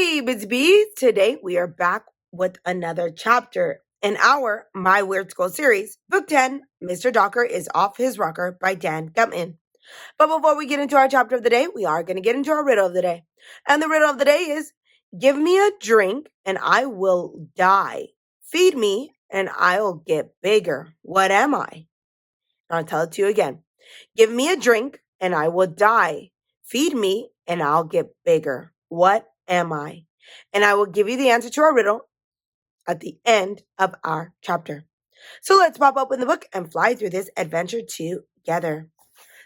Hey, Bits Bees! Today we are back with another chapter in our My Weird School series, Book 10, Mr. Docker is Off His Rocker by Dan Gutman. But before we get into our chapter of the day, we are going to get into our riddle of the day. And the riddle of the day is, give me a drink and I will die. Feed me and I'll get bigger. What am I? I'll tell it to you again. Give me a drink and I will die. Feed me and I'll get bigger. What am I? And I will give you the answer to our riddle at the end of our chapter. So let's pop open the book and fly through this adventure together.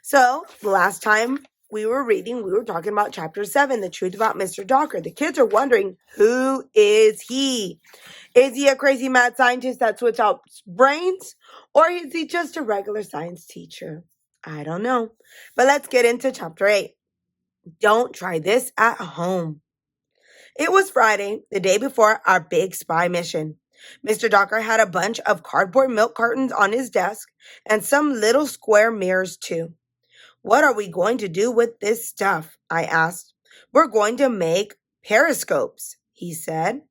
So the last time we were reading, we were talking about chapter 7, the truth about Mr. Docker. The kids are wondering, who is he? Is he a crazy mad scientist that switches out brains? Or is he just a regular science teacher? I don't know. But let's get into chapter 8. Don't try this at home. It was Friday, the day before our big spy mission. Mr. Docker had a bunch of cardboard milk cartons on his desk and some little square mirrors too. What are we going to do with this stuff? I asked. We're going to make periscopes, he said.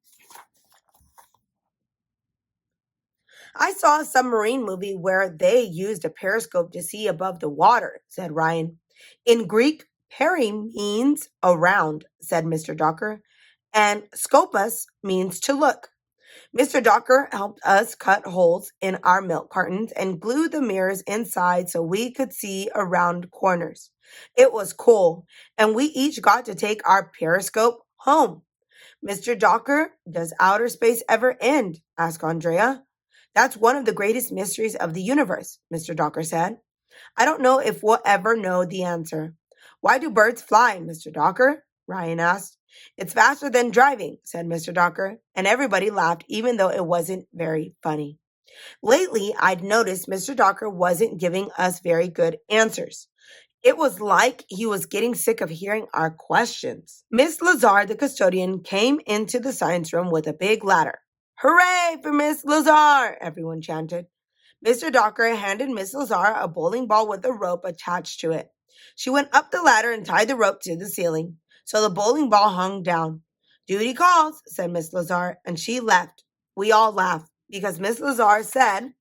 I saw a submarine movie where they used a periscope to see above the water, said Ryan. In Greek, peri means around, said Mr. Docker, and scopus means to look. Mr. Docker helped us cut holes in our milk cartons and glue the mirrors inside so we could see around corners. It was cool, and we each got to take our periscope home. Mr. Docker, does outer space ever end? Asked Andrea. That's one of the greatest mysteries of the universe, Mr. Docker said. I don't know if we'll ever know the answer. Why do birds fly, Mr. Docker? Ryan asked. It's faster than driving, said Mr. Docker, and everybody laughed even though it wasn't very funny. Lately, I'd noticed Mr. Docker wasn't giving us very good answers. It was like he was getting sick of hearing our questions. Miss Lazar, the custodian, came into the science room with a big ladder. Hooray for Miss Lazar! Everyone chanted. Mr. Docker handed Miss Lazar a bowling ball with a rope attached to it. She went up the ladder and tied the rope to the ceiling, so the bowling ball hung down. Duty calls, said Miss Lazar, and she left. We all laughed because Miss Lazar said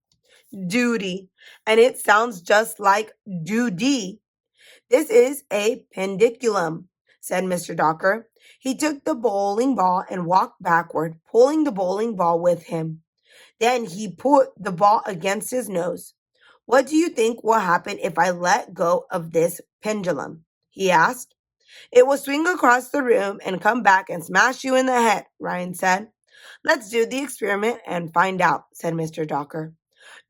duty, and it sounds just like duty. This is a pendiculum, said Mr. Docker. He took the bowling ball and walked backward, pulling the bowling ball with him. Then he put the ball against his nose. What do you think will happen if I let go of this pendulum? He asked. It will swing across the room and come back and smash you in the head, Ryan said. Let's do the experiment and find out, said Mr. Docker.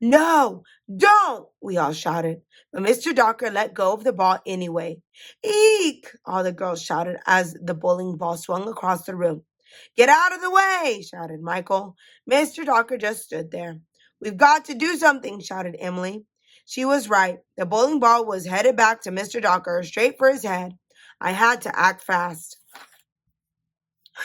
No, don't, we all shouted. But Mr. Docker let go of the ball anyway. Eek, all the girls shouted as the bowling ball swung across the room. Get out of the way, shouted Michael. Mr. Docker just stood there. We've got to do something, shouted Emily. She was right. The bowling ball was headed back to Mr. Docker, straight for his head. I had to act fast.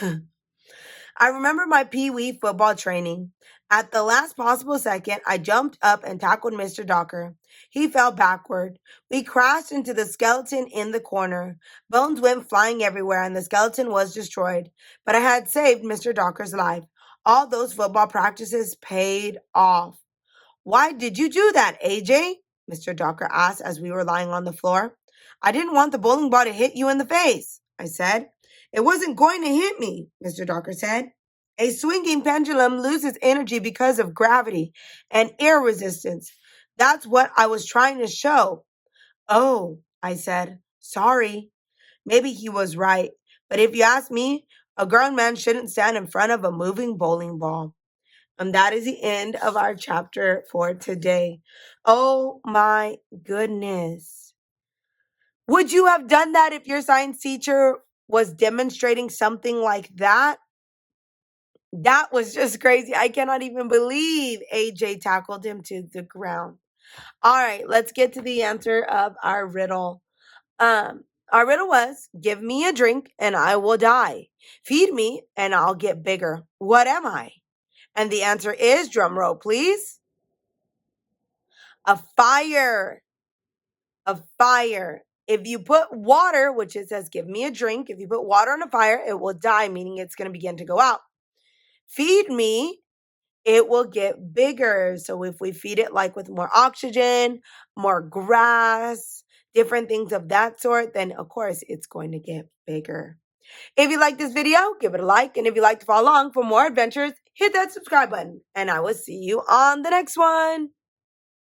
I remember my Pee-wee football training. At the last possible second, I jumped up and tackled Mr. Docker. He fell backward. We crashed into the skeleton in the corner. Bones went flying everywhere and the skeleton was destroyed. But I had saved Mr. Docker's life. All those football practices paid off. Why did you do that, AJ? Mr. Docker asked as we were lying on the floor. I didn't want the bowling ball to hit you in the face, I said. It wasn't going to hit me, Mr. Docker said. A swinging pendulum loses energy because of gravity and air resistance. That's what I was trying to show. Oh, I said, sorry. Maybe he was right. But if you ask me, a grown man shouldn't stand in front of a moving bowling ball. And that is the end of our chapter for today. Oh my goodness. Would you have done that if your science teacher was demonstrating something like that? That was just crazy. I cannot even believe AJ tackled him to the ground. All right, let's get to the answer of our riddle. Our riddle was, give me a drink and I will die. Feed me and I'll get bigger. What am I? And the answer is, drum roll, please. A fire. A fire. If you put water, which it says, give me a drink, if you put water on a fire, it will die, meaning it's going to begin to go out. Feed me, it will get bigger. So if we feed it like with more oxygen, more grass, different things of that sort, then of course it's going to get bigger. If you like this video, give it a like. And if you'd like to follow along for more adventures, hit that subscribe button. And I will see you on the next one.